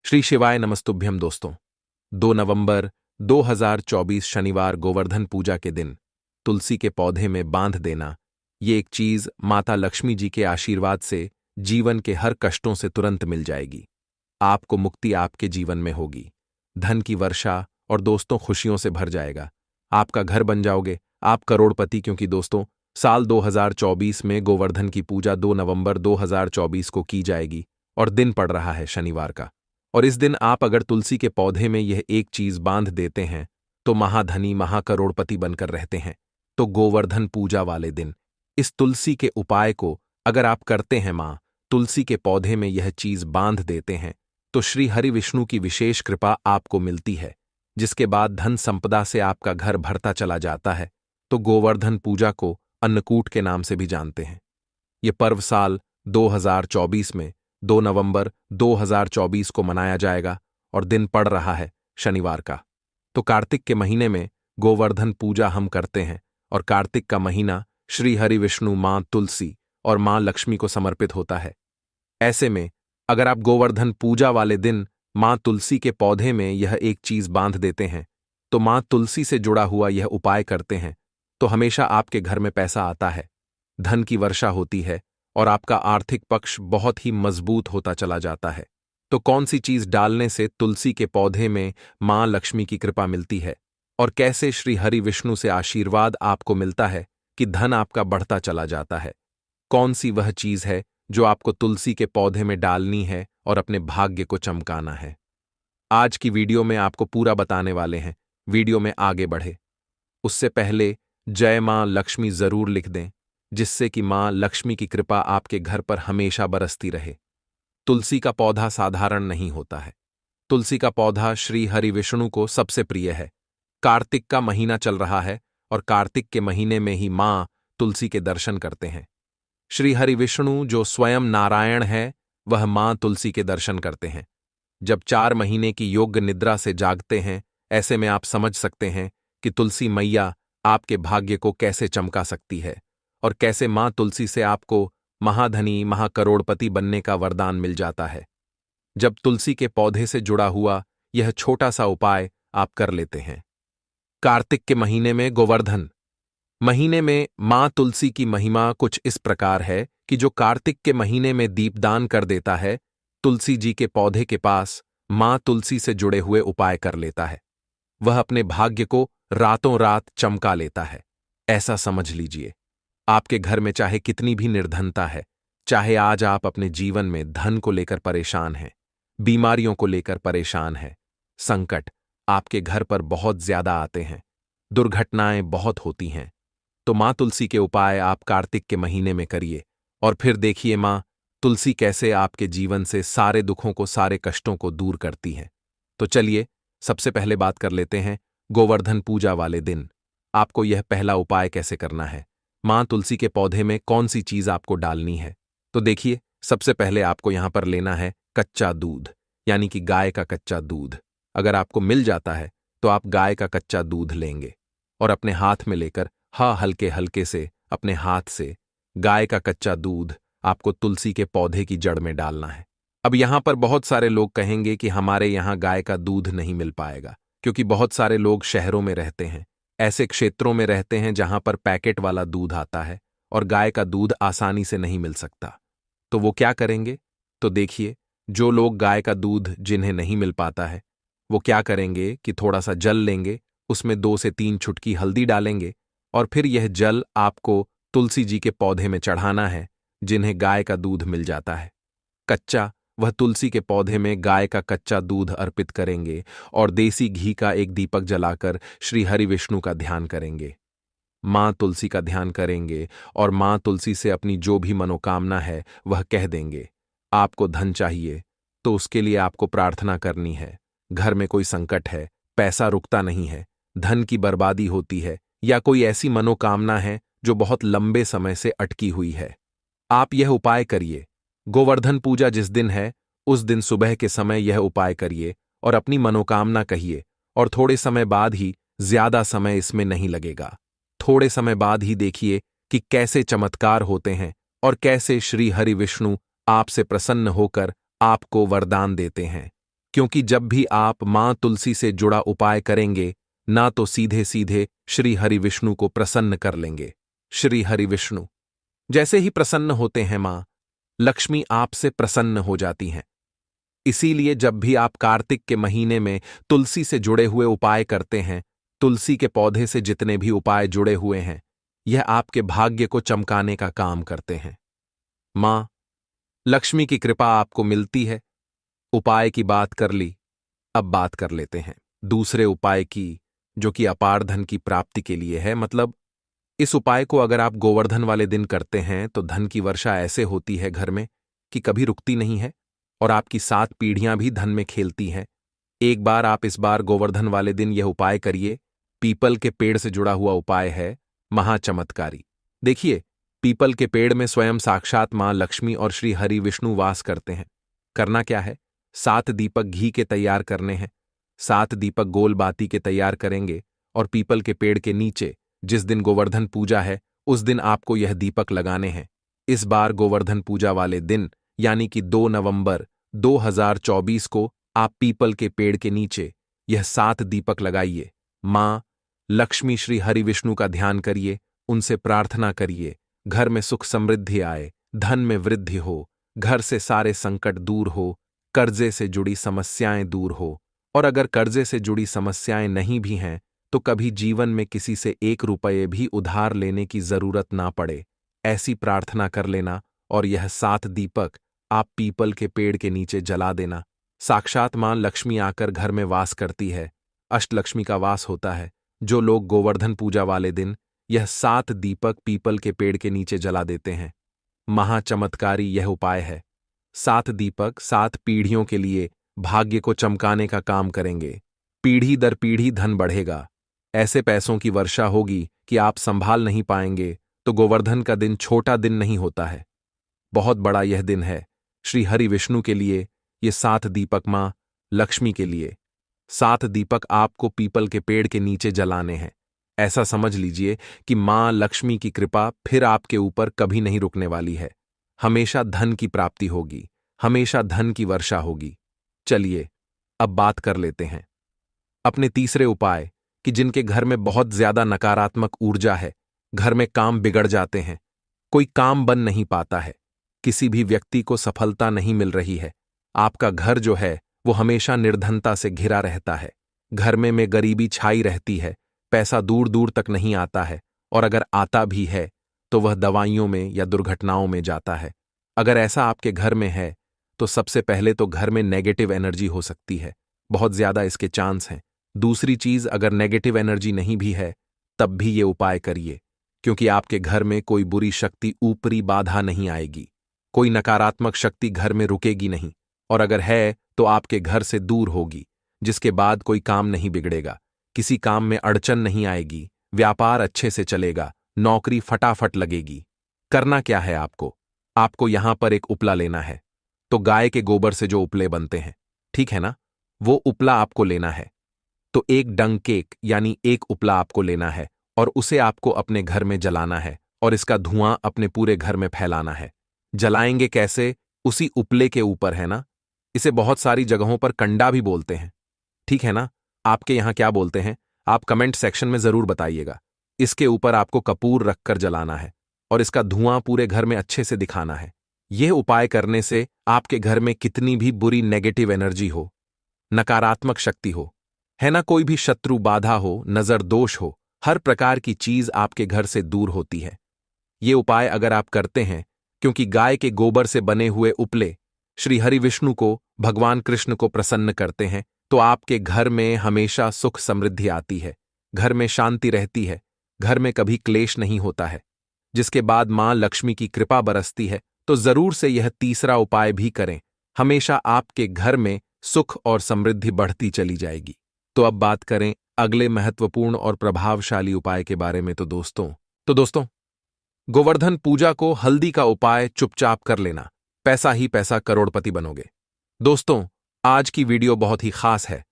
श्री शिवाय नमस्तुभ्यम दोस्तों। 2 नवंबर 2024 शनिवार गोवर्धन पूजा के दिन तुलसी के पौधे में बांध देना, ये एक चीज माता लक्ष्मी जी के आशीर्वाद से जीवन के हर कष्टों से तुरंत मिल जाएगी। आपको मुक्ति आपके जीवन में होगी, धन की वर्षा और दोस्तों खुशियों से भर जाएगा। आपका घर बन जाओगे, आप करोड़पति। क्योंकि दोस्तों साल 2024 में गोवर्धन की पूजा 2 नवंबर 2024 को की जाएगी और दिन पड़ रहा है शनिवार का। और इस दिन आप अगर तुलसी के पौधे में यह एक चीज बांध देते हैं तो महाधनी महाकरोड़पति बनकर रहते हैं। तो गोवर्धन पूजा वाले दिन इस तुलसी के उपाय को अगर आप करते हैं, मां तुलसी के पौधे में यह चीज बांध देते हैं, तो श्री हरि विष्णु की विशेष कृपा आपको मिलती है, जिसके बाद धन संपदा से आपका घर भरता चला जाता है। तो गोवर्धन पूजा को अन्नकूट के नाम से भी जानते हैं। ये पर्व साल 2024 में 2 नवंबर 2024 को मनाया जाएगा और दिन पड़ रहा है शनिवार का। तो कार्तिक के महीने में गोवर्धन पूजा हम करते हैं और कार्तिक का महीना श्री हरि विष्णु, मां तुलसी और मां लक्ष्मी को समर्पित होता है। ऐसे में अगर आप गोवर्धन पूजा वाले दिन मां तुलसी के पौधे में यह एक चीज बांध देते हैं, तो मां तुलसी से जुड़ा हुआ यह उपाय करते हैं, तो हमेशा आपके घर में पैसा आता है, धन की वर्षा होती है और आपका आर्थिक पक्ष बहुत ही मजबूत होता चला जाता है। तो कौन सी चीज डालने से तुलसी के पौधे में मां लक्ष्मी की कृपा मिलती है और कैसे श्री हरि विष्णु से आशीर्वाद आपको मिलता है कि धन आपका बढ़ता चला जाता है? कौन सी वह चीज है जो आपको तुलसी के पौधे में डालनी है और अपने भाग्य को चमकाना है? आज की वीडियो में आपको पूरा बताने वाले हैं। वीडियो में आगे बढ़े उससे पहले जय मां लक्ष्मी जरूर लिख दें, जिससे कि मां लक्ष्मी की कृपा आपके घर पर हमेशा बरसती रहे। तुलसी का पौधा साधारण नहीं होता है। तुलसी का पौधा श्री हरि विष्णु को सबसे प्रिय है। कार्तिक का महीना चल रहा है और कार्तिक के महीने में ही मां तुलसी के दर्शन करते हैं। श्री हरि विष्णु जो स्वयं नारायण है, वह मां तुलसी के दर्शन करते हैं। जब 4 महीने की योग्य निद्रा से जागते हैं, ऐसे में आप समझ सकते हैं कि तुलसी मैया आपके भाग्य को कैसे चमका सकती है और कैसे मां तुलसी से आपको महाधनी महाकरोड़पति बनने का वरदान मिल जाता है। जब तुलसी के पौधे से जुड़ा हुआ यह छोटा सा उपाय आप कर लेते हैं। कार्तिक के महीने में गोवर्धन महीने में मां तुलसी की महिमा कुछ इस प्रकार है कि जो कार्तिक के महीने में दीपदान कर देता है, तुलसी जी के पौधे के पास मां तुलसी से जुड़े हुए उपाय कर लेता है, वह अपने भाग्य को रातों रात चमका लेता है। ऐसा समझ लीजिए, आपके घर में चाहे कितनी भी निर्धनता है, चाहे आज आप अपने जीवन में धन को लेकर परेशान हैं, बीमारियों को लेकर परेशान हैं, संकट आपके घर पर बहुत ज्यादा आते हैं, दुर्घटनाएं बहुत होती हैं, तो मां तुलसी के उपाय आप कार्तिक के महीने में करिए और फिर देखिए मां तुलसी कैसे आपके जीवन से सारे दुखों को, सारे कष्टों को दूर करती है। तो चलिए सबसे पहले बात कर लेते हैं गोवर्धन पूजा वाले दिन आपको यह पहला उपाय कैसे करना है, मां तुलसी के पौधे में कौन सी चीज आपको डालनी है। तो देखिए, सबसे पहले आपको यहां पर लेना है कच्चा दूध, यानी कि गाय का कच्चा दूध। अगर आपको मिल जाता है तो आप गाय का कच्चा दूध लेंगे और अपने हाथ में लेकर हल्के हल्के से अपने हाथ से गाय का कच्चा दूध आपको तुलसी के पौधे की जड़ में डालना है। अब यहां पर बहुत सारे लोग कहेंगे कि हमारे यहां गाय का दूध नहीं मिल पाएगा, क्योंकि बहुत सारे लोग शहरों में रहते हैं, ऐसे क्षेत्रों में रहते हैं जहां पर पैकेट वाला दूध आता है और गाय का दूध आसानी से नहीं मिल सकता। तो वो क्या करेंगे? तो देखिए, जो लोग गाय का दूध जिन्हें नहीं मिल पाता है, वो क्या करेंगे कि थोड़ा सा जल लेंगे, उसमें 2 से 3 चुटकी हल्दी डालेंगे और फिर यह जल आपको तुलसी जी के पौधे में चढ़ाना है, जिन्हें गाय का दूध मिल जाता है कच्चा। वह तुलसी के पौधे में गाय का कच्चा दूध अर्पित करेंगे और देसी घी का एक दीपक जलाकर श्री हरि विष्णु का ध्यान करेंगे, मां तुलसी का ध्यान करेंगे और मां तुलसी से अपनी जो भी मनोकामना है वह कह देंगे। आपको धन चाहिए तो उसके लिए आपको प्रार्थना करनी है। घर में कोई संकट है, पैसा रुकता नहीं है, धन की बर्बादी होती है, या कोई ऐसी मनोकामना है जो बहुत लंबे समय से अटकी हुई है, आप यह उपाय करिए। गोवर्धन पूजा जिस दिन है उस दिन सुबह के समय यह उपाय करिए और अपनी मनोकामना कहिए, और थोड़े समय बाद ही, ज्यादा समय इसमें नहीं लगेगा, थोड़े समय बाद ही देखिए कि कैसे चमत्कार होते हैं और कैसे श्री हरि विष्णु आपसे प्रसन्न होकर आपको वरदान देते हैं। क्योंकि जब भी आप मां तुलसी से जुड़ा उपाय करेंगे ना तो सीधे सीधे श्री हरि विष्णु को प्रसन्न कर लेंगे। श्री हरि विष्णु जैसे ही प्रसन्न होते हैं मां लक्ष्मी आपसे प्रसन्न हो जाती हैं। इसीलिए जब भी आप कार्तिक के महीने में तुलसी से जुड़े हुए उपाय करते हैं, तुलसी के पौधे से जितने भी उपाय जुड़े हुए हैं, यह आपके भाग्य को चमकाने का काम करते हैं। मां लक्ष्मी की कृपा आपको मिलती है। उपाय की बात कर ली, अब बात कर लेते हैं दूसरे उपाय की, जो कि अपार धन की प्राप्ति के लिए है। मतलब इस उपाय को अगर आप गोवर्धन वाले दिन करते हैं तो धन की वर्षा ऐसे होती है घर में कि कभी रुकती नहीं है और आपकी 7 पीढ़ियां भी धन में खेलती हैं। एक बार आप इस बार गोवर्धन वाले दिन यह उपाय करिए। पीपल के पेड़ से जुड़ा हुआ उपाय है, महाचमत्कारी। देखिए, पीपल के पेड़ में स्वयं साक्षात मां लक्ष्मी और श्री हरि विष्णु वास करते हैं। करना क्या है, 7 दीपक घी के तैयार करने हैं। 7 दीपक गोल बाती के तैयार करेंगे और पीपल के पेड़ के नीचे जिस दिन गोवर्धन पूजा है उस दिन आपको यह दीपक लगाने हैं। इस बार गोवर्धन पूजा वाले दिन यानी कि 2 नवंबर 2024 को आप पीपल के पेड़ के नीचे यह 7 दीपक लगाइए। मां लक्ष्मी श्री हरि विष्णु का ध्यान करिए, उनसे प्रार्थना करिए, घर में सुख समृद्धि आए, धन में वृद्धि हो, घर से सारे संकट दूर हो, कर्जे से जुड़ी समस्याएं दूर हो। और अगर कर्जे से जुड़ी समस्याएं नहीं भी हैं तो कभी जीवन में किसी से 1 रुपये भी उधार लेने की जरूरत ना पड़े, ऐसी प्रार्थना कर लेना और यह 7 दीपक आप पीपल के पेड़ के नीचे जला देना। साक्षात मां लक्ष्मी आकर घर में वास करती है, अष्टलक्ष्मी का वास होता है। जो लोग गोवर्धन पूजा वाले दिन यह 7 दीपक पीपल के पेड़ के नीचे जला देते हैं, महाचमत्कारी यह उपाय है। 7 दीपक 7 पीढ़ियों के लिए भाग्य को चमकाने का काम करेंगे। पीढ़ी दर पीढ़ी धन बढ़ेगा, ऐसे पैसों की वर्षा होगी कि आप संभाल नहीं पाएंगे। तो गोवर्धन का दिन छोटा दिन नहीं होता है, बहुत बड़ा यह दिन है। श्री हरि विष्णु के लिए ये 7 दीपक मां लक्ष्मी के लिए। 7 दीपक आपको पीपल के पेड़ के नीचे जलाने हैं। ऐसा समझ लीजिए कि मां लक्ष्मी की कृपा फिर आपके ऊपर कभी नहीं रुकने वाली है। हमेशा धन की प्राप्ति होगी, हमेशा धन की वर्षा होगी। चलिए अब बात कर लेते हैं अपने तीसरे उपाय कि जिनके घर में बहुत ज्यादा नकारात्मक ऊर्जा है, घर में काम बिगड़ जाते हैं, कोई काम बन नहीं पाता है, किसी भी व्यक्ति को सफलता नहीं मिल रही है, आपका घर जो है वो हमेशा निर्धनता से घिरा रहता है, घर में गरीबी छाई रहती है, पैसा दूर दूर तक नहीं आता है और अगर आता भी है तो वह दवाइयों में या दुर्घटनाओं में जाता है। अगर ऐसा आपके घर में है तो सबसे पहले तो घर में नेगेटिव एनर्जी हो सकती है, बहुत ज्यादा इसके चांस हैं। दूसरी चीज, अगर नेगेटिव एनर्जी नहीं भी है तब भी ये उपाय करिए, क्योंकि आपके घर में कोई बुरी शक्ति ऊपरी बाधा नहीं आएगी, कोई नकारात्मक शक्ति घर में रुकेगी नहीं, और अगर है तो आपके घर से दूर होगी, जिसके बाद कोई काम नहीं बिगड़ेगा, किसी काम में अड़चन नहीं आएगी, व्यापार अच्छे से चलेगा, नौकरी फटाफट लगेगी। करना क्या है आपको यहां पर एक उपला लेना है। तो गाय के गोबर से जो उपले बनते हैं, ठीक है ना, वो उपला आपको लेना है। तो एक डंकेक यानी एक उपला आपको लेना है और उसे आपको अपने घर में जलाना है और इसका धुआं अपने पूरे घर में फैलाना है। जलाएंगे कैसे, उसी उपले के ऊपर है ना। इसे बहुत सारी जगहों पर कंडा भी बोलते हैं, ठीक है ना। आपके यहां क्या बोलते हैं आप कमेंट सेक्शन में जरूर बताइएगा। इसके ऊपर आपको कपूर रखकर जलाना है और इसका धुआं पूरे घर में अच्छे से दिखाना है। यह उपाय करने से आपके घर में कितनी भी बुरी नेगेटिव एनर्जी हो, नकारात्मक शक्ति हो, है ना, कोई भी शत्रु बाधा हो, नजर दोष हो, हर प्रकार की चीज आपके घर से दूर होती है। ये उपाय अगर आप करते हैं, क्योंकि गाय के गोबर से बने हुए उपले श्री हरि विष्णु को, भगवान कृष्ण को प्रसन्न करते हैं, तो आपके घर में हमेशा सुख समृद्धि आती है, घर में शांति रहती है, घर में कभी क्लेश नहीं होता है, जिसके बाद मां लक्ष्मी की कृपा बरसती है। तो जरूर से यह तीसरा उपाय भी करें, हमेशा आपके घर में सुख और समृद्धि बढ़ती चली जाएगी। तो अब बात करें अगले महत्वपूर्ण और प्रभावशाली उपाय के बारे में। तो दोस्तों गोवर्धन पूजा को हल्दी का उपाय चुपचाप कर लेना, पैसा ही पैसा, करोड़पति बनोगे। दोस्तों आज की वीडियो बहुत ही खास है,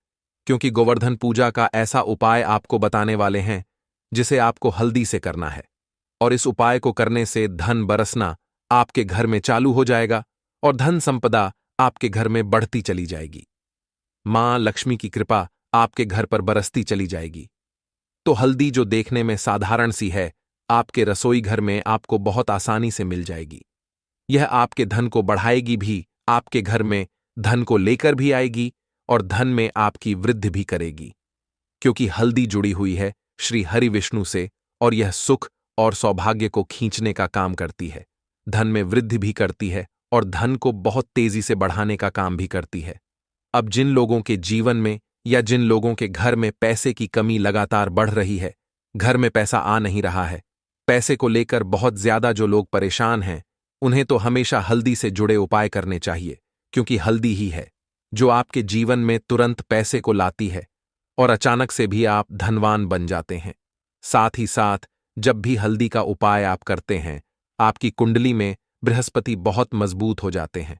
क्योंकि गोवर्धन पूजा का ऐसा उपाय आपको बताने वाले हैं जिसे आपको हल्दी से करना है, और इस उपाय को करने से धन बरसना आपके घर में चालू हो जाएगा और धन संपदा आपके घर में बढ़ती चली जाएगी। माँ लक्ष्मी की कृपा आपके घर पर बरसती चली जाएगी। तो हल्दी जो देखने में साधारण सी है, आपके रसोई घर में आपको बहुत आसानी से मिल जाएगी। यह आपके धन को बढ़ाएगी भी, आपके घर में धन को लेकर भी आएगी और धन में आपकी वृद्धि भी करेगी, क्योंकि हल्दी जुड़ी हुई है श्री हरि विष्णु से और यह सुख और सौभाग्य को खींचने का काम करती है, धन में वृद्धि भी करती है और धन को बहुत तेजी से बढ़ाने का काम भी करती है। अब जिन लोगों के जीवन में या जिन लोगों के घर में पैसे की कमी लगातार बढ़ रही है, घर में पैसा आ नहीं रहा है, पैसे को लेकर बहुत ज्यादा जो लोग परेशान हैं, उन्हें तो हमेशा हल्दी से जुड़े उपाय करने चाहिए, क्योंकि हल्दी ही है जो आपके जीवन में तुरंत पैसे को लाती है और अचानक से भी आप धनवान बन जाते हैं। साथ ही साथ जब भी हल्दी का उपाय आप करते हैं, आपकी कुंडली में बृहस्पति बहुत मजबूत हो जाते हैं।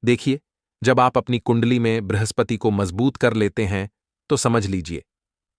देखिए, जब आप अपनी कुंडली में बृहस्पति को मजबूत कर लेते हैं, तो समझ लीजिए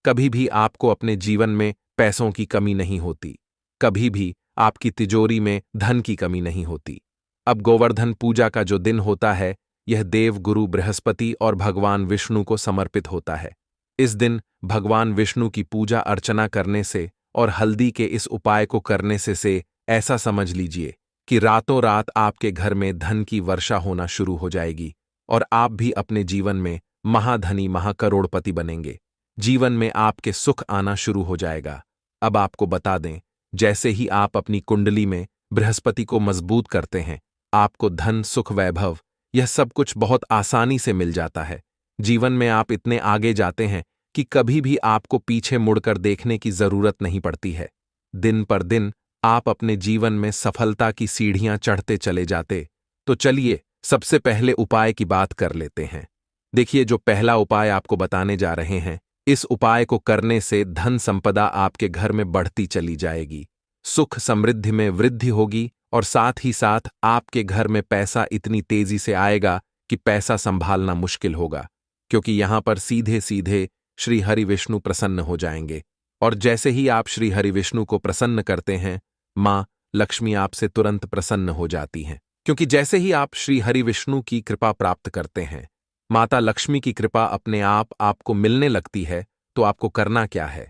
कभी भी आपको अपने जीवन में पैसों की कमी नहीं होती, कभी भी आपकी तिजोरी में धन की कमी नहीं होती। अब गोवर्धन पूजा का जो दिन होता है, यह देव गुरु बृहस्पति और भगवान विष्णु को समर्पित होता है। इस दिन भगवान विष्णु की पूजा अर्चना करने से और हल्दी के इस उपाय को करने से ऐसा समझ लीजिए कि रातों रात आपके घर में धन की वर्षा होना शुरू हो जाएगी और आप भी अपने जीवन में महाधनी महाकरोड़पति बनेंगे। जीवन में आपके सुख आना शुरू हो जाएगा। अब आपको बता दें, जैसे ही आप अपनी कुंडली में बृहस्पति को मजबूत करते हैं, आपको धन सुख वैभव यह सब कुछ बहुत आसानी से मिल जाता है। जीवन में आप इतने आगे जाते हैं कि कभी भी आपको पीछे मुड़कर देखने की जरूरत नहीं पड़ती है। दिन पर दिन आप अपने जीवन में सफलता की सीढ़ियां चढ़ते चले जाते। तो चलिए सबसे पहले उपाय की बात कर लेते हैं। देखिए, जो पहला उपाय आपको बताने जा रहे हैं, इस उपाय को करने से धन संपदा आपके घर में बढ़ती चली जाएगी, सुख समृद्धि में वृद्धि होगी और साथ ही साथ आपके घर में पैसा इतनी तेजी से आएगा कि पैसा संभालना मुश्किल होगा, क्योंकि यहां पर सीधे सीधे श्री हरि विष्णु प्रसन्न हो जाएंगे। और जैसे ही आप श्री हरि विष्णु को प्रसन्न करते हैं, मां लक्ष्मी आपसे तुरंत प्रसन्न हो जाती हैं, क्योंकि जैसे ही आप श्री हरि विष्णु की कृपा प्राप्त करते हैं, माता लक्ष्मी की कृपा अपने आप आपको मिलने लगती है। तो आपको करना क्या है?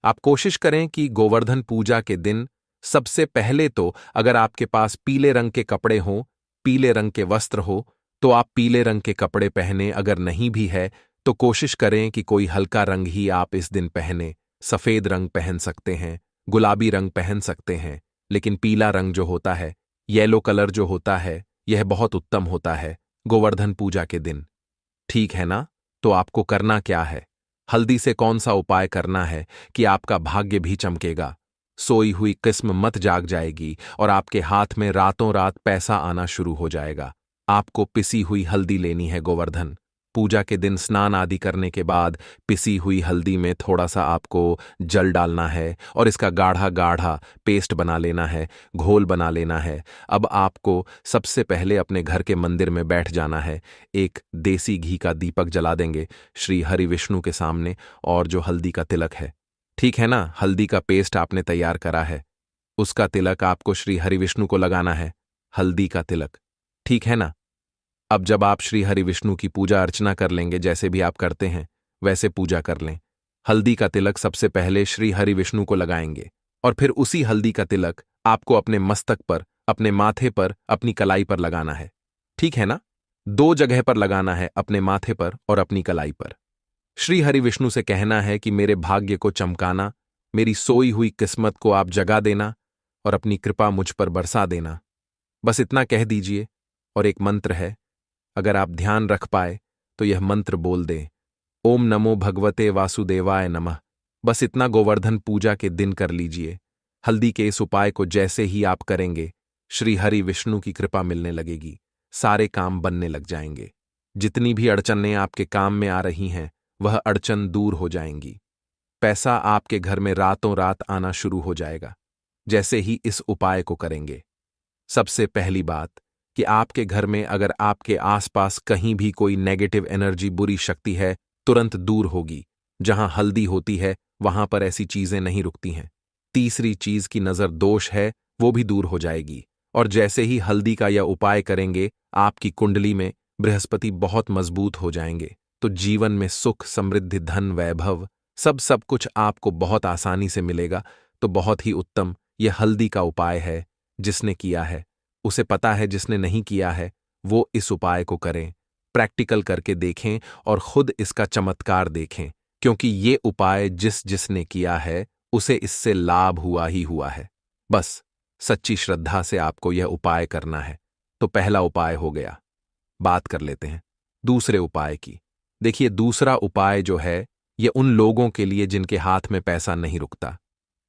आप कोशिश करें कि गोवर्धन पूजा के दिन सबसे पहले तो अगर आपके पास पीले रंग के कपड़े हों, पीले रंग के वस्त्र हो, तो आप पीले रंग के कपड़े पहने। अगर नहीं भी है तो कोशिश करें कि कोई हल्का रंग ही आप इस दिन पहने। सफेद रंग पहन सकते हैं, गुलाबी रंग पहन सकते हैं, लेकिन पीला रंग जो होता है, येलो कलर जो होता है, यह बहुत उत्तम होता है गोवर्धन पूजा के दिन। ठीक है ना? तो आपको करना क्या है? हल्दी से कौन सा उपाय करना है कि आपका भाग्य भी चमकेगा, सोई हुई किस्म मत जाग जाएगी और आपके हाथ में रातों रात पैसा आना शुरू हो जाएगा। आपको पिसी हुई हल्दी लेनी है गोवर्धन पूजा के दिन। स्नान आदि करने के बाद पिसी हुई हल्दी में थोड़ा सा आपको जल डालना है और इसका गाढ़ा गाढ़ा पेस्ट बना लेना है, घोल बना लेना है। अब आपको सबसे पहले अपने घर के मंदिर में बैठ जाना है, एक देसी घी का दीपक जला देंगे श्री हरि विष्णु के सामने, और जो हल्दी का तिलक है, ठीक है ना, हल्दी का पेस्ट आपने तैयार करा है, उसका तिलक आपको श्री हरि विष्णु को लगाना है, हल्दी का तिलक, ठीक है ना। अब जब आप श्री हरि विष्णु की पूजा अर्चना कर लेंगे, जैसे भी आप करते हैं वैसे पूजा कर लें। हल्दी का तिलक सबसे पहले श्री हरि विष्णु को लगाएंगे और फिर उसी हल्दी का तिलक आपको अपने मस्तक पर, अपने माथे पर, अपनी कलाई पर लगाना है, ठीक है ना। 2 जगह पर लगाना है, अपने माथे पर और अपनी कलाई पर। श्री हरि विष्णु से कहना है कि मेरे भाग्य को चमकाना, मेरी सोई हुई किस्मत को आप जगा देना और अपनी कृपा मुझ पर बरसा देना। बस इतना कह दीजिए। और एक मंत्र है, अगर आप ध्यान रख पाए तो यह मंत्र बोल दें, ओम नमो भगवते वासुदेवाय नमः। बस इतना गोवर्धन पूजा के दिन कर लीजिए। हल्दी के इस उपाय को जैसे ही आप करेंगे, श्री हरि विष्णु की कृपा मिलने लगेगी, सारे काम बनने लग जाएंगे। जितनी भी अड़चनें आपके काम में आ रही हैं, वह अड़चन दूर हो जाएंगी। पैसा आपके घर में रातों रात आना शुरू हो जाएगा, जैसे ही इस उपाय को करेंगे। सबसे पहली बात कि आपके घर में अगर आपके आसपास कहीं भी कोई नेगेटिव एनर्जी, बुरी शक्ति है, तुरंत दूर होगी। जहां हल्दी होती है वहां पर ऐसी चीजें नहीं रुकती हैं। तीसरी चीज की नजर दोष है, वो भी दूर हो जाएगी। और जैसे ही हल्दी का यह उपाय करेंगे, आपकी कुंडली में बृहस्पति बहुत मजबूत हो जाएंगे। तो जीवन में सुख, समृद्धि, धन, वैभव सब कुछ आपको बहुत आसानी से मिलेगा। तो बहुत ही उत्तम यह हल्दी का उपाय है। जिसने किया है उसे पता है, जिसने नहीं किया है वो इस उपाय को करें, प्रैक्टिकल करके देखें और खुद इसका चमत्कार देखें, क्योंकि ये उपाय जिसने किया है उसे इससे लाभ हुआ ही हुआ है। बस सच्ची श्रद्धा से आपको यह उपाय करना है। तो पहला उपाय हो गया। बात कर लेते हैं दूसरे उपाय की। देखिए, दूसरा उपाय जो है ये उन लोगों के लिए जिनके हाथ में पैसा नहीं रुकता,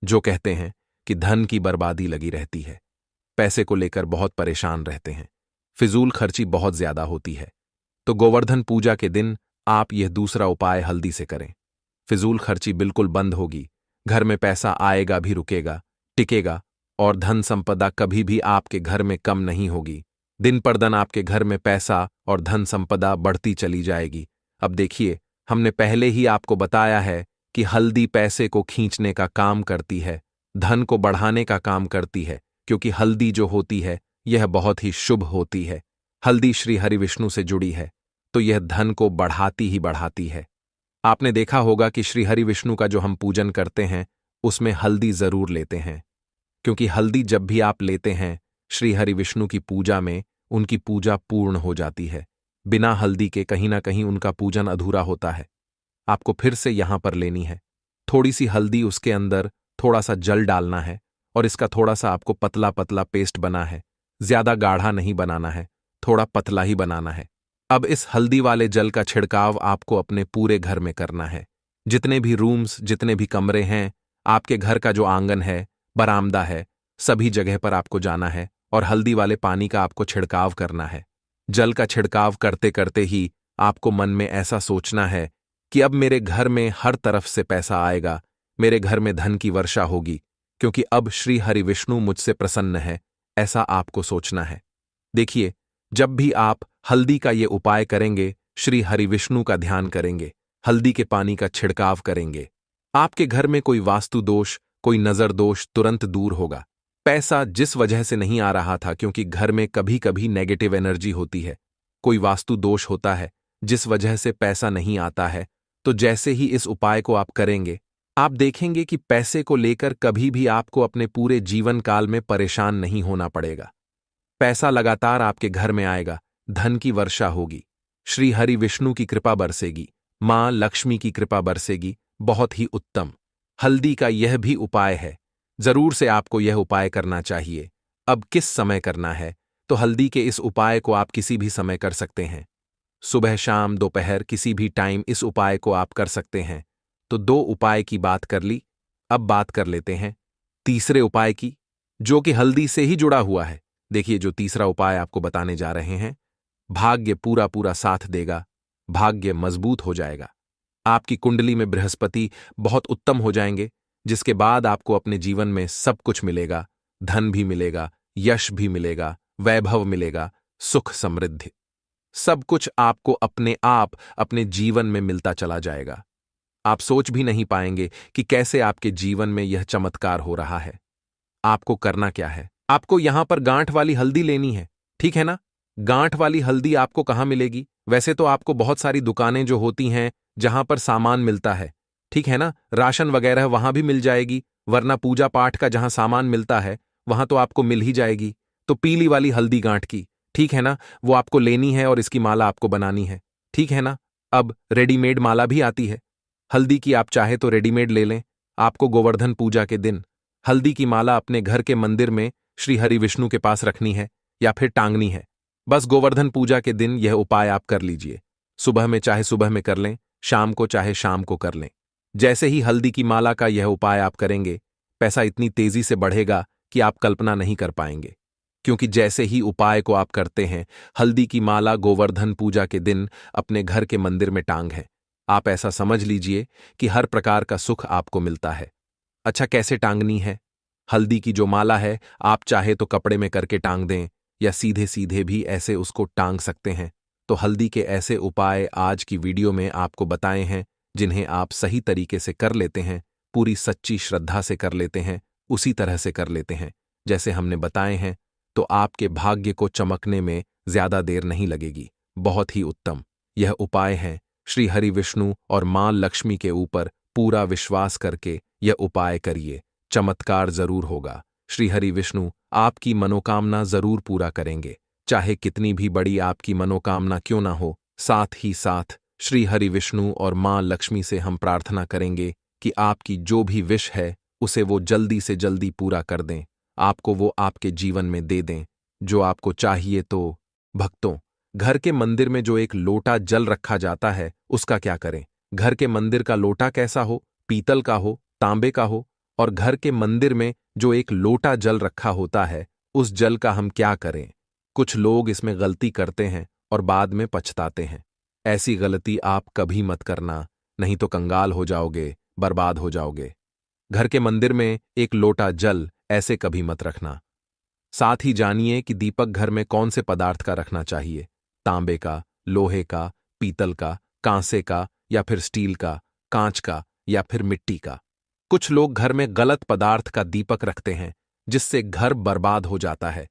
जो कहते हैं कि धन की बर्बादी लगी रहती है, पैसे को लेकर बहुत परेशान रहते हैं, फिजूल खर्ची बहुत ज्यादा होती है। तो गोवर्धन पूजा के दिन आप यह दूसरा उपाय हल्दी से करें। फिजूल खर्ची बिल्कुल बंद होगी, घर में पैसा आएगा भी, रुकेगा, टिकेगा, और धन संपदा कभी भी आपके घर में कम नहीं होगी। दिन पर दिन आपके घर में पैसा और धन संपदा बढ़ती चली जाएगी। अब देखिए, हमने पहले ही आपको बताया है कि हल्दी पैसे को खींचने का काम करती है, धन को बढ़ाने का काम करती है, क्योंकि हल्दी जो होती है यह बहुत ही शुभ होती है। हल्दी श्री हरिविष्णु से जुड़ी है, तो यह धन को बढ़ाती ही बढ़ाती है। आपने देखा होगा कि श्री हरिविष्णु का जो हम पूजन करते हैं उसमें हल्दी जरूर लेते हैं, क्योंकि हल्दी जब भी आप लेते हैं श्री हरिविष्णु की पूजा में, उनकी पूजा पूर्ण हो जाती है। बिना हल्दी के कहीं ना कहीं उनका पूजन अधूरा होता है। आपको फिर से यहां पर लेनी है थोड़ी सी हल्दी, उसके अंदर थोड़ा सा जल डालना है और इसका थोड़ा सा आपको पतला पतला पेस्ट बना है। ज्यादा गाढ़ा नहीं बनाना है, थोड़ा पतला ही बनाना है। अब इस हल्दी वाले जल का छिड़काव आपको अपने पूरे घर में करना है। जितने भी रूम्स, जितने भी कमरे हैं, आपके घर का जो आंगन है, बरामदा है, सभी जगह पर आपको जाना है और हल्दी वाले पानी का आपको छिड़काव करना है। जल का छिड़काव करते करते ही आपको मन में ऐसा सोचना है कि अब मेरे घर में हर तरफ से पैसा आएगा, मेरे घर में धन की वर्षा होगी, क्योंकि अब श्री हरिविष्णु मुझसे प्रसन्न है। ऐसा आपको सोचना है। देखिए, जब भी आप हल्दी का ये उपाय करेंगे, श्री हरिविष्णु का ध्यान करेंगे, हल्दी के पानी का छिड़काव करेंगे, आपके घर में कोई वास्तु दोष, कोई नजर दोष तुरंत दूर होगा। पैसा जिस वजह से नहीं आ रहा था, क्योंकि घर में कभी कभी नेगेटिव एनर्जी होती है, कोई वास्तु दोष होता है जिस वजह से पैसा नहीं आता है, तो जैसे ही इस उपाय को आप करेंगे, आप देखेंगे कि पैसे को लेकर कभी भी आपको अपने पूरे जीवन काल में परेशान नहीं होना पड़ेगा। पैसा लगातार आपके घर में आएगा, धन की वर्षा होगी, श्री हरि विष्णु की कृपा बरसेगी, मां लक्ष्मी की कृपा बरसेगी। बहुत ही उत्तम हल्दी का यह भी उपाय है। जरूर से आपको यह उपाय करना चाहिए। अब किस समय करना है? तो हल्दी के इस उपाय को आप किसी भी समय कर सकते हैं। सुबह, शाम, दोपहर, किसी भी टाइम इस उपाय को आप कर सकते हैं। तो दो उपाय की बात कर ली। अब बात कर लेते हैं तीसरे उपाय की, जो कि हल्दी से ही जुड़ा हुआ है। देखिए, जो तीसरा उपाय आपको बताने जा रहे हैं, भाग्य पूरा पूरा साथ देगा, भाग्य मजबूत हो जाएगा, आपकी कुंडली में बृहस्पति बहुत उत्तम हो जाएंगे, जिसके बाद आपको अपने जीवन में सब कुछ मिलेगा, धन भी मिलेगा, यश भी मिलेगा, वैभव मिलेगा, सुख समृद्धि, सब कुछ आपको अपने आप अपने जीवन में मिलता चला जाएगा। आप सोच भी नहीं पाएंगे कि कैसे आपके जीवन में यह चमत्कार हो रहा है। आपको करना क्या है? आपको यहां पर गांठ वाली हल्दी लेनी है, ठीक है ना? गांठ वाली हल्दी आपको कहां मिलेगी? वैसे तो आपको बहुत सारी दुकानें जो होती हैं जहां पर सामान मिलता है, ठीक है ना, राशन वगैरह वहां भी मिल जाएगी, वरना पूजा पाठ का जहां सामान मिलता है वहां तो आपको मिल ही जाएगी। तो पीली वाली हल्दी गांठ की, ठीक है ना, वो आपको लेनी है और इसकी माला आपको बनानी है, ठीक है ना। अब रेडीमेड माला भी आती है हल्दी की, आप चाहे तो रेडीमेड ले लें। आपको गोवर्धन पूजा के दिन हल्दी की माला अपने घर के मंदिर में श्री हरि विष्णु के पास रखनी है या फिर टांगनी है। बस गोवर्धन पूजा के दिन यह उपाय आप कर लीजिए। सुबह में चाहे सुबह में कर लें, शाम को चाहे शाम को कर लें। जैसे ही हल्दी की माला का यह उपाय आप करेंगे, पैसा इतनी तेजी से बढ़ेगा कि आप कल्पना नहीं कर पाएंगे। क्योंकि जैसे ही उपाय को आप करते हैं, हल्दी की माला गोवर्धन पूजा के दिन अपने घर के मंदिर में टांग है। आप ऐसा समझ लीजिए कि हर प्रकार का सुख आपको मिलता है। अच्छा, कैसे टांगनी है? हल्दी की जो माला है, आप चाहे तो कपड़े में करके टांग दें या सीधे सीधे भी ऐसे उसको टांग सकते हैं। तो हल्दी के ऐसे उपाय आज की वीडियो में आपको बताए हैं, जिन्हें आप सही तरीके से कर लेते हैं, पूरी सच्ची श्रद्धा से कर लेते हैं, उसी तरह से कर लेते हैं जैसे हमने बताए हैं, तो आपके भाग्य को चमकने में ज्यादा देर नहीं लगेगी। बहुत ही उत्तम यह उपाय है श्री हरि विष्णु और मां लक्ष्मी के ऊपर पूरा विश्वास करके यह उपाय करिए, चमत्कार जरूर होगा। श्री हरि विष्णु आपकी मनोकामना जरूर पूरा करेंगे, चाहे कितनी भी बड़ी आपकी मनोकामना क्यों ना हो। साथ ही साथ श्री हरि विष्णु और मां लक्ष्मी से हम प्रार्थना करेंगे कि आपकी जो भी विश है उसे वो जल्दी से जल्दी पूरा कर दें, आपको वो आपके जीवन में दे दें जो आपको चाहिए। तो भक्तों, घर के मंदिर में जो एक लोटा जल रखा जाता है उसका क्या करें? घर के मंदिर का लोटा कैसा हो? पीतल का हो, तांबे का हो? और घर के मंदिर में जो एक लोटा जल रखा होता है उस जल का हम क्या करें? कुछ लोग इसमें गलती करते हैं और बाद में पछताते हैं। ऐसी गलती आप कभी मत करना, नहीं तो कंगाल हो जाओगे, बर्बाद हो जाओगे। घर के मंदिर में एक लोटा जल ऐसे कभी मत रखना। साथ ही जानिए कि दीपक घर में कौन से पदार्थ का रखना चाहिए, तांबे का, लोहे का, पीतल का, कांसे का या फिर स्टील का, कांच का या फिर मिट्टी का। कुछ लोग घर में गलत पदार्थ का दीपक रखते हैं जिससे घर बर्बाद हो जाता है।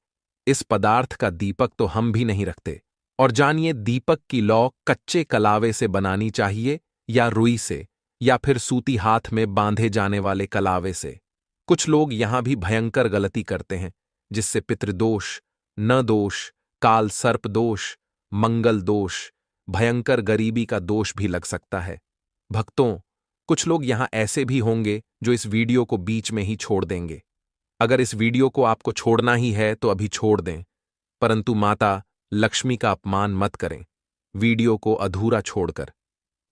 इस पदार्थ का दीपक तो हम भी नहीं रखते। और जानिए, दीपक की लौ कच्चे कलावे से बनानी चाहिए या रुई से या फिर सूती हाथ में बांधे जाने वाले कलावे से। कुछ लोग यहां भी भयंकर गलती करते हैं जिससे पितृदोष, न दोष, काल सर्प दोष, मंगल दोष, भयंकर गरीबी का दोष भी लग सकता है। भक्तों, कुछ लोग यहां ऐसे भी होंगे जो इस वीडियो को बीच में ही छोड़ देंगे। अगर इस वीडियो को आपको छोड़ना ही है तो अभी छोड़ दें, परंतु माता लक्ष्मी का अपमान मत करें वीडियो को अधूरा छोड़कर।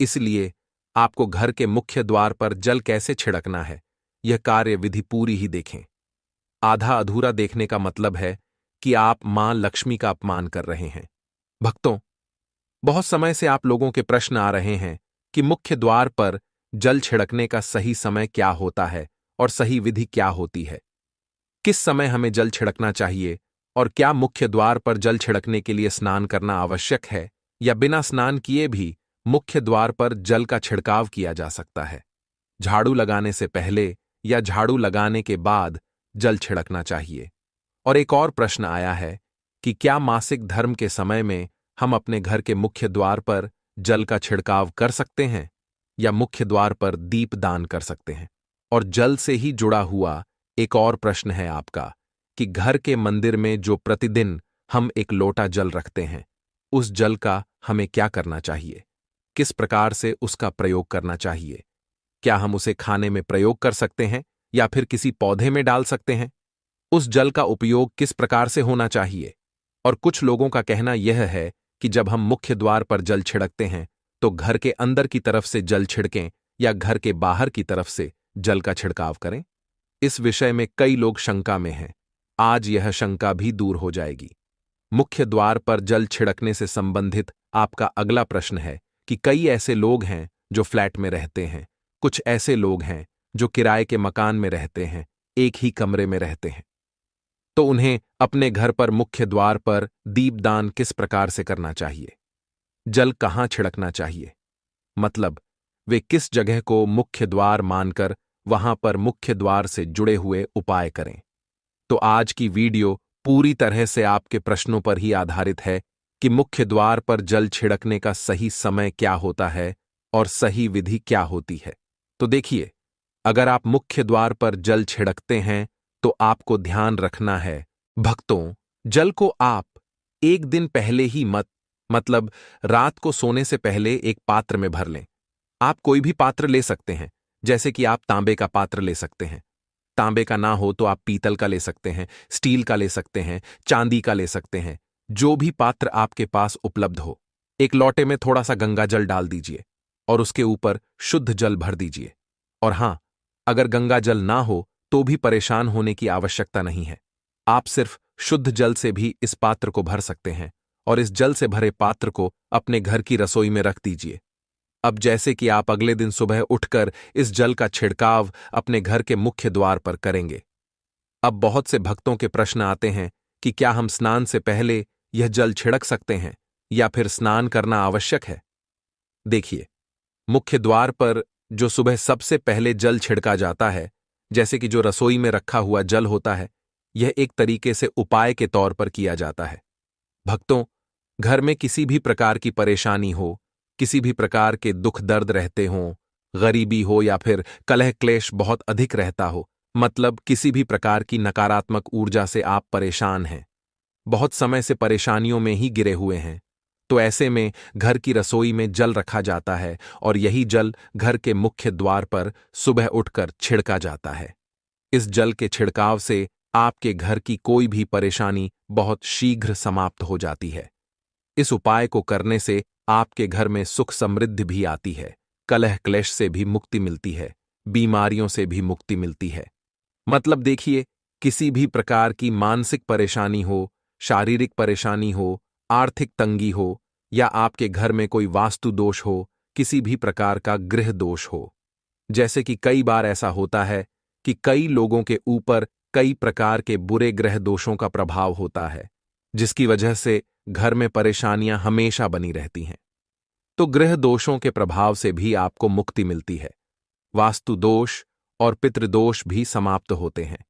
इसलिए आपको घर के मुख्य द्वार पर जल कैसे छिड़कना है यह कार्य विधि पूरी ही देखें। आधा अधूरा देखने का मतलब है कि आप मां लक्ष्मी का अपमान कर रहे हैं। भक्तों, बहुत समय से आप लोगों के प्रश्न आ रहे हैं कि मुख्य द्वार पर जल छिड़कने का सही समय क्या होता है और सही विधि क्या होती है। किस समय हमें जल छिड़कना चाहिए और क्या मुख्य द्वार पर जल छिड़कने के लिए स्नान करना आवश्यक है या बिना स्नान किए भी मुख्य द्वार पर जल का छिड़काव किया जा सकता है। झाड़ू लगाने से पहले या झाड़ू लगाने के बाद जल छिड़कना चाहिए। और एक और प्रश्न आया है कि क्या मासिक धर्म के समय में हम अपने घर के मुख्य द्वार पर जल का छिड़काव कर सकते हैं या मुख्य द्वार पर दीप दान कर सकते हैं। और जल से ही जुड़ा हुआ एक और प्रश्न है आपका कि घर के मंदिर में जो प्रतिदिन हम एक लोटा जल रखते हैं उस जल का हमें क्या करना चाहिए, किस प्रकार से उसका प्रयोग करना चाहिए। क्या हम उसे खाने में प्रयोग कर सकते हैं या फिर किसी पौधे में डाल सकते हैं? उस जल का उपयोग किस प्रकार से होना चाहिए? और कुछ लोगों का कहना यह है कि जब हम मुख्य द्वार पर जल छिड़कते हैं तो घर के अंदर की तरफ से जल छिड़कें या घर के बाहर की तरफ से जल का छिड़काव करें। इस विषय में कई लोग शंका में हैं। आज यह शंका भी दूर हो जाएगी। मुख्य द्वार पर जल छिड़कने से संबंधित आपका अगला प्रश्न है कि कई ऐसे लोग हैं जो फ्लैट में रहते हैं, कुछ ऐसे लोग हैं जो किराए के मकान में रहते हैं, एक ही कमरे में रहते हैं। तो उन्हें अपने घर पर मुख्य द्वार पर दीपदान किस प्रकार से करना चाहिए? जल कहाँ छिड़कना चाहिए? मतलब वे किस जगह को मुख्य द्वार मानकर वहां पर मुख्य द्वार से जुड़े हुए उपाय करें। तो आज की वीडियो पूरी तरह से आपके प्रश्नों पर ही आधारित है कि मुख्य द्वार पर जल छिड़कने का सही समय क्या होता है और सही विधि क्या होती है। तो देखिए, अगर आप मुख्य द्वार पर जल छिड़कते हैं तो आपको ध्यान रखना है भक्तों, जल को आप एक दिन पहले ही मतलब रात को सोने से पहले एक पात्र में भर लें। आप कोई भी पात्र ले सकते हैं, जैसे कि आप तांबे का पात्र ले सकते हैं। तांबे का ना हो तो आप पीतल का ले सकते हैं, स्टील का ले सकते हैं, चांदी का ले सकते हैं, जो भी पात्र आपके पास उपलब्ध हो। एक लोटे में थोड़ा सा गंगा जल डाल दीजिए और उसके ऊपर शुद्ध जल भर दीजिए। और हां, अगर गंगा जल ना हो तो भी परेशान होने की आवश्यकता नहीं है। आप सिर्फ शुद्ध जल से भी इस पात्र को भर सकते हैं और इस जल से भरे पात्र को अपने घर की रसोई में रख दीजिए। अब जैसे कि आप अगले दिन सुबह उठकर इस जल का छिड़काव अपने घर के मुख्य द्वार पर करेंगे। अब बहुत से भक्तों के प्रश्न आते हैं कि क्या हम स्नान से पहले यह जल छिड़क सकते हैं या फिर स्नान करना आवश्यक है। देखिए, मुख्य द्वार पर जो सुबह सबसे पहले जल छिड़का जाता है, जैसे कि जो रसोई में रखा हुआ जल होता है, यह एक तरीके से उपाय के तौर पर किया जाता है। भक्तों, घर में किसी भी प्रकार की परेशानी हो, किसी भी प्रकार के दुख दर्द रहते हों, गरीबी हो या फिर कलह क्लेश बहुत अधिक रहता हो, मतलब किसी भी प्रकार की नकारात्मक ऊर्जा से आप परेशान हैं, बहुत समय से परेशानियों में ही गिरे हुए हैं, तो ऐसे में घर की रसोई में जल रखा जाता है और यही जल घर के मुख्य द्वार पर सुबह उठकर छिड़का जाता है। इस जल के छिड़काव से आपके घर की कोई भी परेशानी बहुत शीघ्र समाप्त हो जाती है। इस उपाय को करने से आपके घर में सुख समृद्धि भी आती है, कलह क्लेश से भी मुक्ति मिलती है, बीमारियों से भी मुक्ति मिलती है। मतलब देखिए, किसी भी प्रकार की मानसिक परेशानी हो, शारीरिक परेशानी हो, आर्थिक तंगी हो या आपके घर में कोई वास्तु दोष हो, किसी भी प्रकार का गृह दोष हो। जैसे कि कई बार ऐसा होता है कि कई लोगों के ऊपर कई प्रकार के बुरे ग्रह दोषों का प्रभाव होता है, जिसकी वजह से घर में परेशानियां हमेशा बनी रहती हैं। तो ग्रह दोषों के प्रभाव से भी आपको मुक्ति मिलती है। वास्तु दोष और पितृदोष भी समाप्त होते हैं।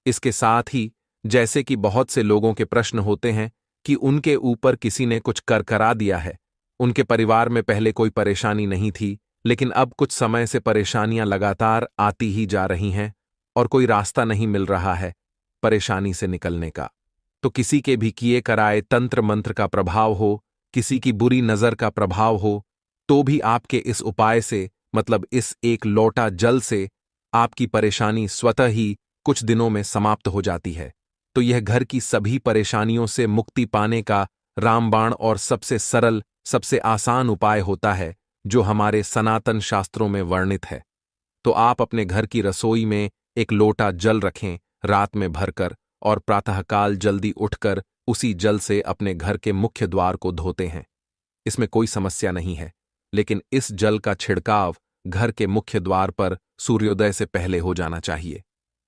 इसके साथ ही जैसे कि बहुत से लोगों के प्रश्न होते हैं कि उनके ऊपर किसी ने कुछ कर करा दिया है, उनके परिवार में पहले कोई परेशानी नहीं थी, लेकिन अब कुछ समय से परेशानियां लगातार आती ही जा रही हैं और कोई रास्ता नहीं मिल रहा है परेशानी से निकलने का। तो किसी के भी किए कराए तंत्र मंत्र का प्रभाव हो, किसी की बुरी नजर का प्रभाव हो, तो भी आपके इस उपाय से, मतलब इस एक लोटा जल से, आपकी परेशानी स्वतः ही कुछ दिनों में समाप्त हो जाती है। तो यह घर की सभी परेशानियों से मुक्ति पाने का रामबाण और सबसे सरल, सबसे आसान उपाय होता है, जो हमारे सनातन शास्त्रों में वर्णित है। तो आप अपने घर की रसोई में एक लोटा जल रखें रात में भरकर, और प्रातःकाल जल्दी उठकर उसी जल से अपने घर के मुख्य द्वार को धोते हैं। इसमें कोई समस्या नहीं है, लेकिन इस जल का छिड़काव घर के मुख्य द्वार पर सूर्योदय से पहले हो जाना चाहिए।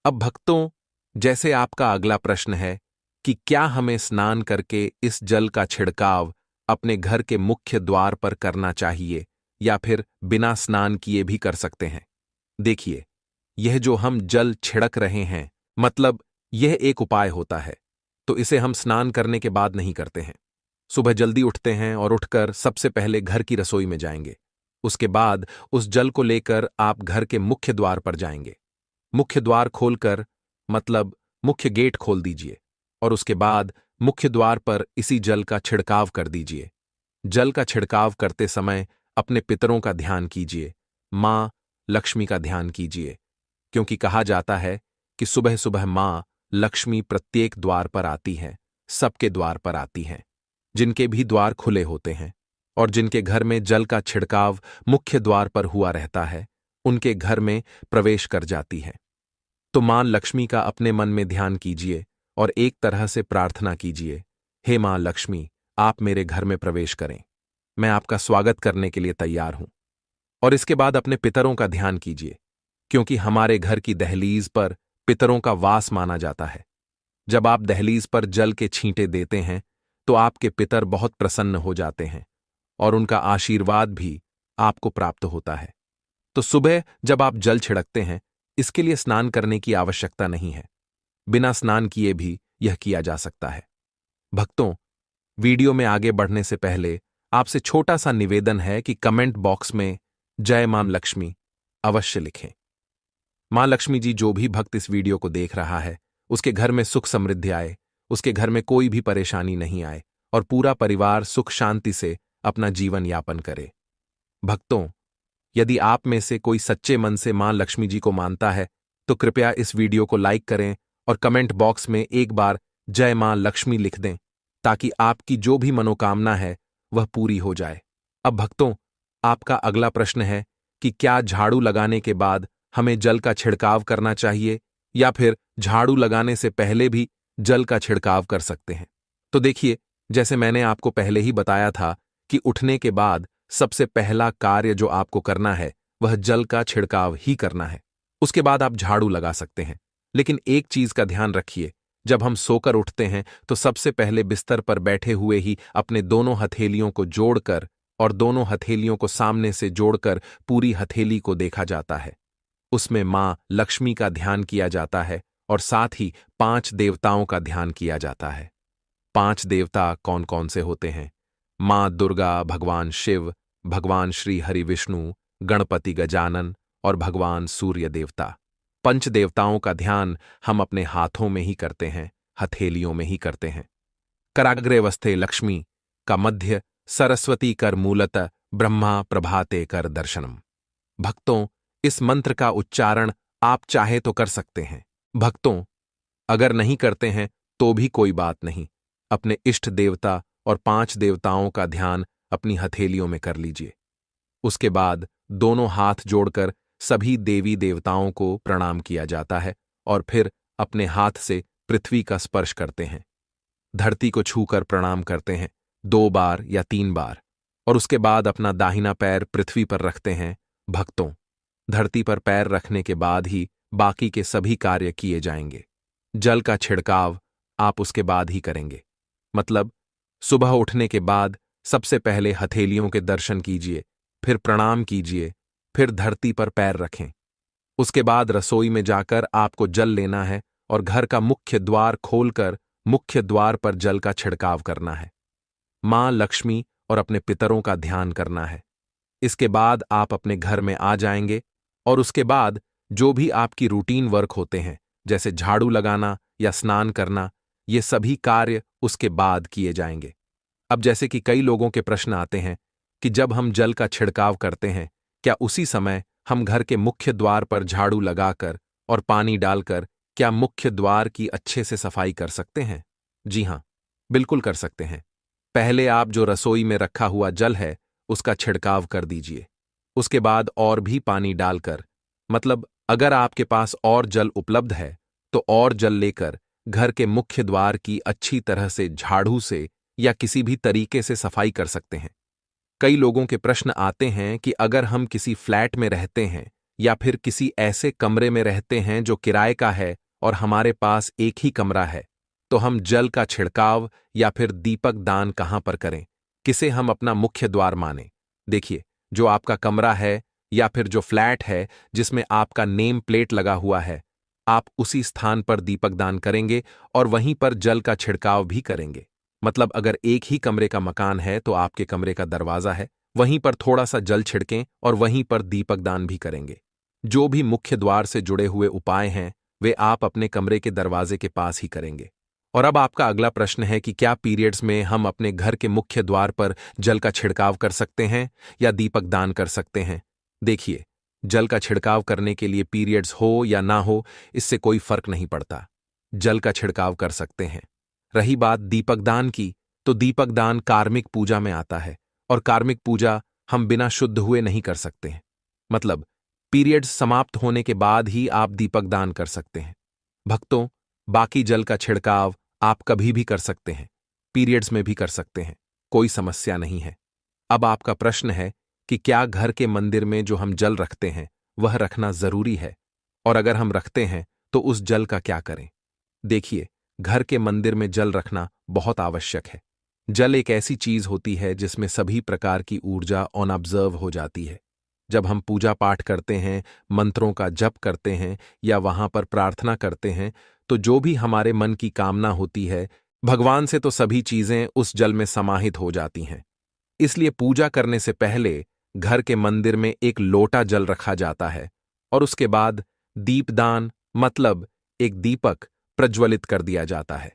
अब भक्तों, जैसे आपका अगला प्रश्न है कि क्या हमें स्नान करके इस जल का छिड़काव अपने घर के मुख्य द्वार पर करना चाहिए या फिर बिना स्नान किए भी कर सकते हैं। देखिए, यह जो हम जल छिड़क रहे हैं, मतलब यह एक उपाय होता है, तो इसे हम स्नान करने के बाद नहीं करते हैं। सुबह जल्दी उठते हैं और उठकर सबसे पहले घर की रसोई में जाएंगे। उसके बाद उस जल को लेकर आप घर के मुख्य द्वार पर जाएंगे। मुख्य द्वार खोलकर, मतलब मुख्य गेट खोल दीजिए और उसके बाद मुख्य द्वार पर इसी जल का छिड़काव कर दीजिए। जल का छिड़काव करते समय अपने पितरों का ध्यान कीजिए, मां लक्ष्मी का ध्यान कीजिए, क्योंकि कहा जाता है कि सुबह सुबह मां लक्ष्मी प्रत्येक द्वार पर आती हैं, सबके द्वार पर आती हैं, जिनके भी द्वार खुले होते हैं और जिनके घर में जल का छिड़काव मुख्य द्वार पर हुआ रहता है, उनके घर में प्रवेश कर जाती है। तो मां लक्ष्मी का अपने मन में ध्यान कीजिए और एक तरह से प्रार्थना कीजिए, हे मां लक्ष्मी, आप मेरे घर में प्रवेश करें, मैं आपका स्वागत करने के लिए तैयार हूं। और इसके बाद अपने पितरों का ध्यान कीजिए, क्योंकि हमारे घर की दहलीज पर पितरों का वास माना जाता है। जब आप दहलीज पर जल के छींटे देते हैं तो आपके पितर बहुत प्रसन्न हो जाते हैं और उनका आशीर्वाद भी आपको प्राप्त होता है। तो सुबह जब आप जल छिड़कते हैं, इसके लिए स्नान करने की आवश्यकता नहीं है, बिना स्नान किए भी यह किया जा सकता है। भक्तों, वीडियो में आगे बढ़ने से पहले आपसे छोटा सा निवेदन है कि कमेंट बॉक्स में जय मां लक्ष्मी अवश्य लिखें। मां लक्ष्मी जी, जो भी भक्त इस वीडियो को देख रहा है, उसके घर में सुख समृद्धि आए, उसके घर में कोई भी परेशानी नहीं आए और पूरा परिवार सुख शांति से अपना जीवन यापन करे। भक्तों, यदि आप में से कोई सच्चे मन से मां लक्ष्मी जी को मानता है तो कृपया इस वीडियो को लाइक करें और कमेंट बॉक्स में एक बार जय मां लक्ष्मी लिख दें, ताकि आपकी जो भी मनोकामना है वह पूरी हो जाए। अब भक्तों, आपका अगला प्रश्न है कि क्या झाड़ू लगाने के बाद हमें जल का छिड़काव करना चाहिए या फिर झाड़ू लगाने से पहले भी जल का छिड़काव कर सकते हैं। तो देखिए, जैसे मैंने आपको पहले ही बताया था कि उठने के बाद सबसे पहला कार्य जो आपको करना है वह जल का छिड़काव ही करना है। उसके बाद आप झाड़ू लगा सकते हैं, लेकिन एक चीज का ध्यान रखिए, जब हम सोकर उठते हैं तो सबसे पहले बिस्तर पर बैठे हुए ही अपने दोनों हथेलियों को जोड़कर और दोनों हथेलियों को सामने से जोड़कर पूरी हथेली को देखा जाता है। उसमें मां लक्ष्मी का ध्यान किया जाता है और साथ ही 5 देवताओं का ध्यान किया जाता है। 5 देवता कौन कौन से होते हैं? मां दुर्गा, भगवान शिव, भगवान श्री हरि विष्णु, गणपति गजानन और भगवान सूर्य देवता। पंच देवताओं का ध्यान हम अपने हाथों में ही करते हैं, हथेलियों में ही करते हैं। कराग्रे वस्ते लक्ष्मी का मध्य सरस्वती कर मूलतः ब्रह्मा प्रभाते कर दर्शनम। भक्तों, इस मंत्र का उच्चारण आप चाहे तो कर सकते हैं। भक्तों, अगर नहीं करते हैं तो भी कोई बात नहीं। अपने इष्ट देवता और 5 देवताओं का ध्यान अपनी हथेलियों में कर लीजिए। उसके बाद दोनों हाथ जोड़कर सभी देवी देवताओं को प्रणाम किया जाता है और फिर अपने हाथ से पृथ्वी का स्पर्श करते हैं। धरती को छूकर प्रणाम करते हैं 2 बार या 3 बार, और उसके बाद अपना दाहिना पैर पृथ्वी पर रखते हैं। भक्तों, धरती पर पैर रखने के बाद ही बाकी के सभी कार्य किए जाएंगे। जल का छिड़काव आप उसके बाद ही करेंगे। मतलब सुबह उठने के बाद सबसे पहले हथेलियों के दर्शन कीजिए, फिर प्रणाम कीजिए, फिर धरती पर पैर रखें। उसके बाद रसोई में जाकर आपको जल लेना है और घर का मुख्य द्वार खोलकर मुख्य द्वार पर जल का छिड़काव करना है। मां लक्ष्मी और अपने पितरों का ध्यान करना है। इसके बाद आप अपने घर में आ जाएंगे और उसके बाद जो भी आपकी रूटीन वर्क होते हैं, जैसे झाड़ू लगाना या स्नान करना, ये सभी कार्य उसके बाद किए जाएंगे। अब जैसे कि कई लोगों के प्रश्न आते हैं कि जब हम जल का छिड़काव करते हैं, क्या उसी समय हम घर के मुख्य द्वार पर झाड़ू लगाकर और पानी डालकर क्या मुख्य द्वार की अच्छे से सफाई कर सकते हैं? जी हां, बिल्कुल कर सकते हैं। पहले आप जो रसोई में रखा हुआ जल है उसका छिड़काव कर दीजिए। उसके बाद और भी पानी डालकर, मतलब अगर आपके पास और जल उपलब्ध है तो और जल लेकर घर के मुख्य द्वार की अच्छी तरह से झाड़ू से या किसी भी तरीके से सफाई कर सकते हैं। कई लोगों के प्रश्न आते हैं कि अगर हम किसी फ्लैट में रहते हैं या फिर किसी ऐसे कमरे में रहते हैं जो किराए का है और हमारे पास एक ही कमरा है, तो हम जल का छिड़काव या फिर दीपक दान कहां पर करें, किसे हम अपना मुख्य द्वार माने? देखिए, जो आपका कमरा है या फिर जो फ्लैट है जिसमें आपका नेम प्लेट लगा हुआ है, आप उसी स्थान पर दीपक दान करेंगे और वहीं पर जल का छिड़काव भी करेंगे। मतलब अगर एक ही कमरे का मकान है तो आपके कमरे का दरवाजा है, वहीं पर थोड़ा सा जल छिड़कें और वहीं पर दीपक दान भी करेंगे। जो भी मुख्य द्वार से जुड़े हुए उपाय हैं वे आप अपने कमरे के दरवाजे के पास ही करेंगे। और अब आपका अगला प्रश्न है कि क्या पीरियड्स में हम अपने घर के मुख्य द्वार पर जल का छिड़काव कर सकते हैं या दीपक दान कर सकते हैं? देखिए, जल का छिड़काव करने के लिए पीरियड्स हो या ना हो, इससे कोई फर्क नहीं पड़ता। जल का छिड़काव कर सकते हैं। रही बात दीपक दान की, तो दीपक दान कार्मिक पूजा में आता है और कार्मिक पूजा हम बिना शुद्ध हुए नहीं कर सकते हैं। मतलब पीरियड्स समाप्त होने के बाद ही आप दीपक दान कर सकते हैं। भक्तों, बाकी जल का छिड़काव आप कभी भी कर सकते हैं, पीरियड्स में भी कर सकते हैं, कोई समस्या नहीं है। अब आपका प्रश्न है कि क्या घर के मंदिर में जो हम जल रखते हैं वह रखना जरूरी है, और अगर हम रखते हैं तो उस जल का क्या करें? देखिए, घर के मंदिर में जल रखना बहुत आवश्यक है। जल एक ऐसी चीज होती है जिसमें सभी प्रकार की ऊर्जा ऑन ऑब्जर्व हो जाती है। जब हम पूजा पाठ करते हैं, मंत्रों का जप करते हैं या वहां पर प्रार्थना करते हैं, तो जो भी हमारे मन की कामना होती है भगवान से, तो सभी चीजें उस जल में समाहित हो जाती हैं। इसलिए पूजा करने से पहले घर के मंदिर में एक लोटा जल रखा जाता है और उसके बाद दीपदान, मतलब एक दीपक प्रज्वलित कर दिया जाता है।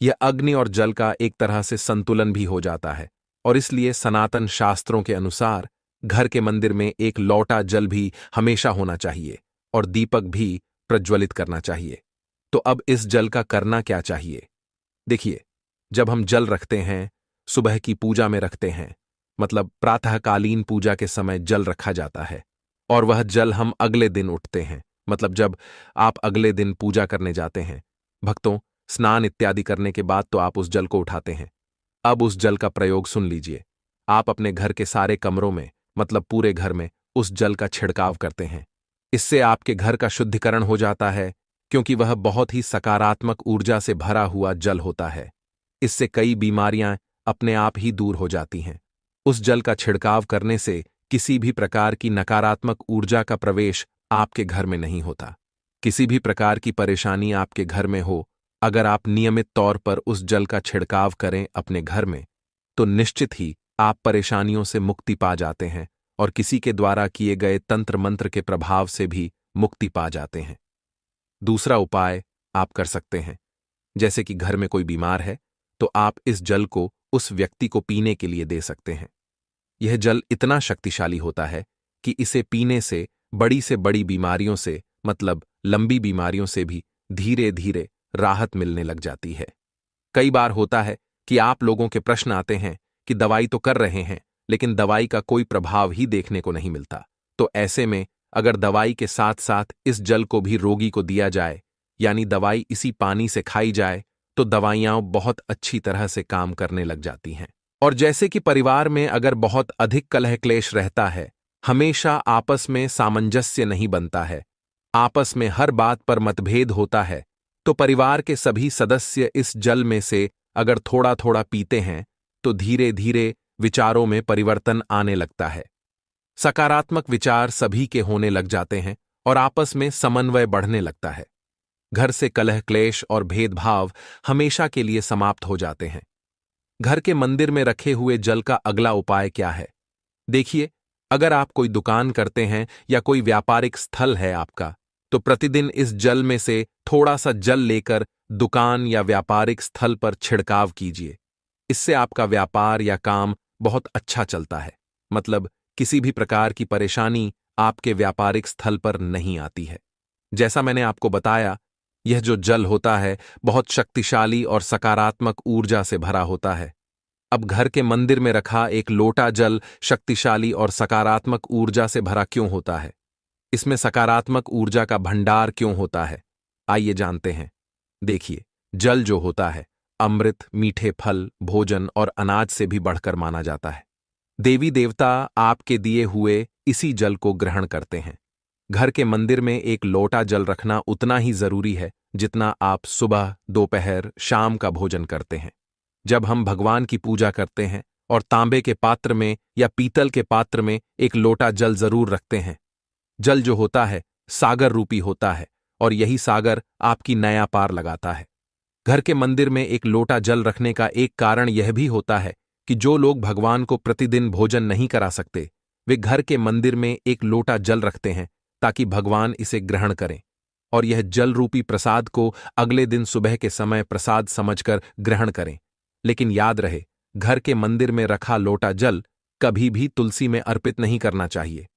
यह अग्नि और जल का एक तरह से संतुलन भी हो जाता है और इसलिए सनातन शास्त्रों के अनुसार घर के मंदिर में एक लोटा जल भी हमेशा होना चाहिए और दीपक भी प्रज्वलित करना चाहिए। तो अब इस जल का करना क्या चाहिए? देखिए, जब हम जल रखते हैं, सुबह की पूजा में रखते हैं, मतलब प्रातःकालीन पूजा के समय जल रखा जाता है और वह जल हम अगले दिन उठते हैं, मतलब जब आप अगले दिन पूजा करने जाते हैं। भक्तों, स्नान इत्यादि करने के बाद तो आप उस जल को उठाते हैं। अब उस जल का प्रयोग सुन लीजिए। आप अपने घर के सारे कमरों में, मतलब पूरे घर में, उस जल का छिड़काव करते हैं। इससे आपके घर का शुद्धिकरण हो जाता है, क्योंकि वह बहुत ही सकारात्मक ऊर्जा से भरा हुआ जल होता है। इससे कई बीमारियां अपने आप ही दूर हो जाती हैं। उस जल का छिड़काव करने से किसी भी प्रकार की नकारात्मक ऊर्जा का प्रवेश आपके घर में नहीं होता। किसी भी प्रकार की परेशानी आपके घर में हो, अगर आप नियमित तौर पर उस जल का छिड़काव करें अपने घर में, तो निश्चित ही आप परेशानियों से मुक्ति पा जाते हैं और किसी के द्वारा किए गए तंत्र मंत्र के प्रभाव से भी मुक्ति पा जाते हैं। दूसरा उपाय आप कर सकते हैं, जैसे कि घर में कोई बीमार है तो आप इस जल को उस व्यक्ति को पीने के लिए दे सकते हैं। यह जल इतना शक्तिशाली होता है कि इसे पीने से बड़ी बीमारियों से, मतलब लंबी बीमारियों से भी धीरे धीरे राहत मिलने लग जाती है। कई बार होता है कि आप लोगों के प्रश्न आते हैं कि दवाई तो कर रहे हैं लेकिन दवाई का कोई प्रभाव ही देखने को नहीं मिलता। तो ऐसे में अगर दवाई के साथ साथ इस जल को भी रोगी को दिया जाए, यानी दवाई इसी पानी से खाई जाए, तो दवाइयां बहुत अच्छी तरह से काम करने लग जाती हैं। और जैसे कि परिवार में अगर बहुत अधिक कलह क्लेश रहता है, हमेशा आपस में सामंजस्य नहीं बनता है, आपस में हर बात पर मतभेद होता है, तो परिवार के सभी सदस्य इस जल में से अगर थोड़ा थोड़ा पीते हैं तो धीरे धीरे विचारों में परिवर्तन आने लगता है। सकारात्मक विचार सभी के होने लग जाते हैं और आपस में समन्वय बढ़ने लगता है। घर से कलह क्लेश और भेदभाव हमेशा के लिए समाप्त हो जाते हैं। घर के मंदिर में रखे हुए जल का अगला उपाय क्या है? देखिए, अगर आप कोई दुकान करते हैं या कोई व्यापारिक स्थल है आपका, तो प्रतिदिन इस जल में से थोड़ा सा जल लेकर दुकान या व्यापारिक स्थल पर छिड़काव कीजिए। इससे आपका व्यापार या काम बहुत अच्छा चलता है, मतलब किसी भी प्रकार की परेशानी आपके व्यापारिक स्थल पर नहीं आती है। जैसा मैंने आपको बताया, यह जो जल होता है बहुत शक्तिशाली और सकारात्मक ऊर्जा से भरा होता है। अब घर के मंदिर में रखा एक लोटा जल शक्तिशाली और सकारात्मक ऊर्जा से भरा क्यों होता है? इसमें सकारात्मक ऊर्जा का भंडार क्यों होता है? आइए जानते हैं। देखिए, जल जो होता है अमृत, मीठे फल, भोजन और अनाज से भी बढ़कर माना जाता है। देवी देवता आपके दिए हुए इसी जल को ग्रहण करते हैं। घर के मंदिर में एक लोटा जल रखना उतना ही जरूरी है जितना आप सुबह, दोपहर, शाम का भोजन करते हैं। जब हम भगवान की पूजा करते हैं और तांबे के पात्र में या पीतल के पात्र में एक लोटा जल जरूर रखते हैं। जल जो होता है सागर रूपी होता है और यही सागर आपकी नया पार लगाता है। घर के मंदिर में एक लोटा जल रखने का एक कारण यह भी होता है कि जो लोग भगवान को प्रतिदिन भोजन नहीं करा सकते, वे घर के मंदिर में एक लोटा जल रखते हैं ताकि भगवान इसे ग्रहण करें और यह जल रूपी प्रसाद को अगले दिन सुबह के समय प्रसाद समझकर ग्रहण करें। लेकिन याद रहे, घर के मंदिर में रखा लोटा जल कभी भी तुलसी में अर्पित नहीं करना चाहिए।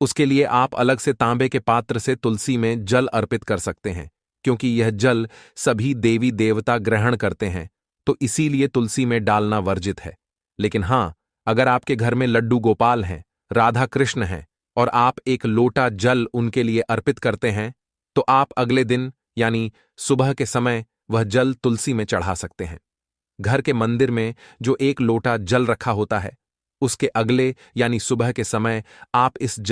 उसके लिए आप अलग से तांबे के पात्र से तुलसी में जल अर्पित कर सकते हैं, क्योंकि यह जल सभी देवी देवता ग्रहण करते हैं, तो इसीलिए तुलसी में डालना वर्जित है। लेकिन हां, अगर आपके घर में लड्डू गोपाल हैं, राधा कृष्ण हैं और आप एक लोटा जल उनके लिए अर्पित करते हैं, तो आप अगले दिन यानी सुबह के समय वह जल तुलसी में चढ़ा सकते हैं। घर के मंदिर में जो एक लोटा जल रखा होता है, उसके अगले यानी सुबह के समय आप इस जल